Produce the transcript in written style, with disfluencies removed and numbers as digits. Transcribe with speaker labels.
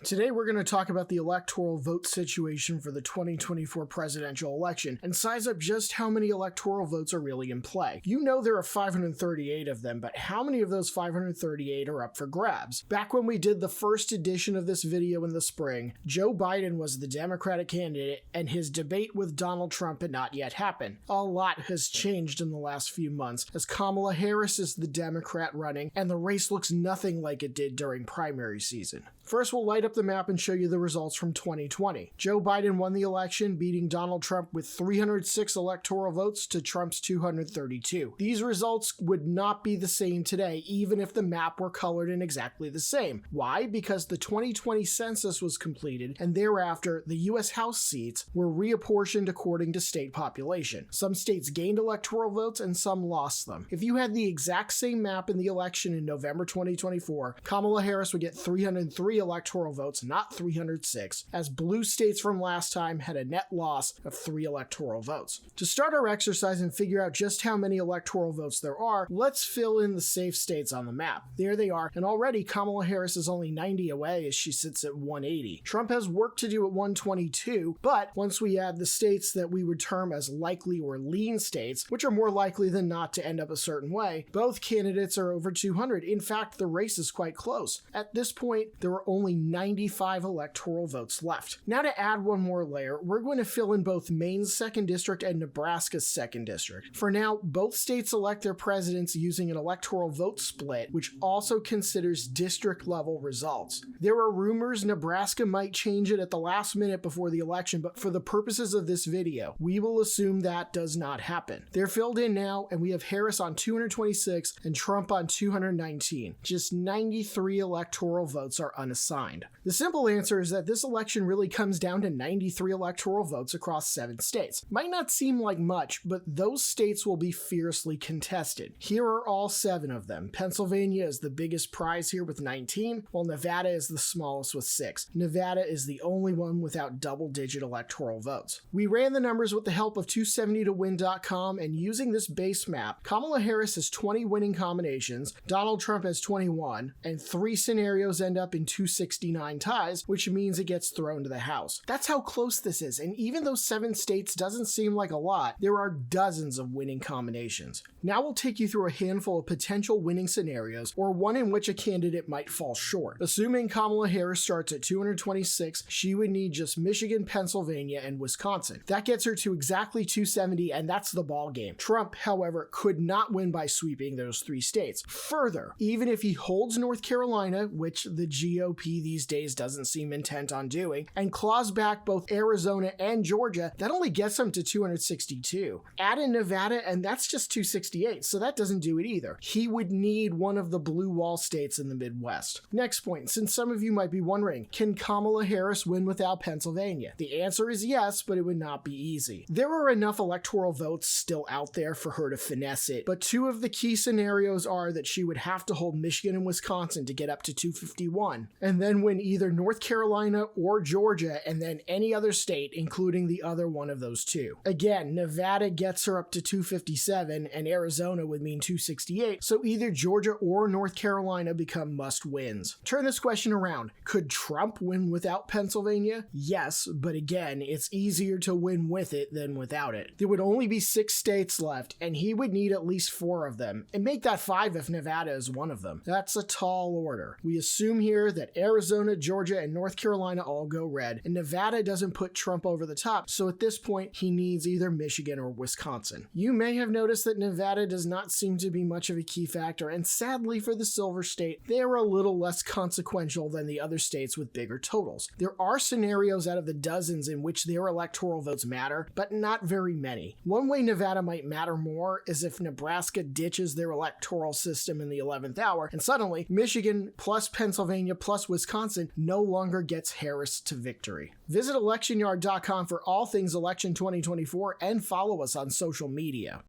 Speaker 1: Today we're going to talk about the electoral vote situation for the 2024 presidential election and size up just how many electoral votes are really in play. You know there are 538 of them, but how many of those 538 are up for grabs? Back when we did the first edition of this video in the spring, Joe Biden was the Democratic candidate and his debate with Donald Trump had not yet happened. A lot has changed in the last few months as Kamala Harris is the Democrat running and the race looks nothing like it did during primary season. First, we'll light up the map and show you the results from 2020. Joe Biden won the election, beating Donald Trump with 306 electoral votes to Trump's 232. These results would not be the same today, even if the map were colored in exactly the same. Why? Because the 2020 census was completed, and thereafter, the U.S. House seats were reapportioned according to state population. Some states gained electoral votes and some lost them. If you had the exact same map in the election in November 2024, Kamala Harris would get 303 electoral votes, not 306, as blue states from last time had a net loss of 3 electoral votes. To start our exercise and figure out just how many electoral votes there are, let's fill in the safe states on the map. There they are, and already Kamala Harris is only 90 away as she sits at 180. Trump has work to do at 122, but once we add the states that we would term as likely or lean states, which are more likely than not to end up a certain way, both candidates are over 200. In fact, the race is quite close. At this point, there are only 95 electoral votes left. Now to add one more layer, we're going to fill in both Maine's 2nd District and Nebraska's 2nd District. For now, both states elect their presidents using an electoral vote split, which also considers district-level results. There are rumors Nebraska might change it at the last minute before the election, but for the purposes of this video, we will assume that does not happen. They're filled in now, and we have Harris on 226 and Trump on 219. Just 93 electoral votes are unassigned. The simple answer is that this election really comes down to 93 electoral votes across 7 states. Might not seem like much, but those states will be fiercely contested. Here are all 7 of them. Pennsylvania is the biggest prize here with 19, while Nevada is the smallest with 6. Nevada is the only one without double-digit electoral votes. We ran the numbers with the help of 270towin.com, and using this base map, Kamala Harris has 20 winning combinations, Donald Trump has 21, and 3 scenarios end up in 269 ties, which means it gets thrown to the House. That's how close this is, and even though 7 states doesn't seem like a lot, there are dozens of winning combinations. Now we'll take you through a handful of potential winning scenarios, or one in which a candidate might fall short. Assuming Kamala Harris starts at 226, she would need just Michigan, Pennsylvania, and Wisconsin. That gets her to exactly 270, and that's the ball game. Trump, however, could not win by sweeping those 3 states. Further, even if he holds North Carolina, which the GOP these days doesn't seem intent on doing, and claws back both Arizona and Georgia, that only gets him to 262. Add in Nevada, and that's just 268, so that doesn't do it either. He would need one of the blue wall states in the Midwest. Next point, since some of you might be wondering, can Kamala Harris win without Pennsylvania? The answer is yes, but it would not be easy. There are enough electoral votes still out there for her to finesse it, but 2 of the key scenarios are that she would have to hold Michigan and Wisconsin to get up to 251, and then win either North Carolina or Georgia, and then any other state, including the other one of those 2. Again, Nevada gets her up to 257, and Arizona would mean 268, so either Georgia or North Carolina become must-wins. Turn this question around. Could Trump win without Pennsylvania? Yes, but again, it's easier to win with it than without it. There would only be 6 states left, and he would need at least 4 of them, and make that 5 if Nevada is one of them. That's a tall order. We assume here that Arizona, Georgia, and North Carolina all go red, and Nevada doesn't put Trump over the top, so at this point, he needs either Michigan or Wisconsin. You may have noticed that Nevada does not seem to be much of a key factor, and sadly for the silver state, they are a little less consequential than the other states with bigger totals. There are scenarios out of the dozens in which their electoral votes matter, but not very many. One way Nevada might matter more is if Nebraska ditches their electoral system in the 11th hour, and suddenly Michigan plus Pennsylvania plus Wisconsin no longer gets Harris to victory. Visit electionyard.com for all things election 2024 and follow us on social media.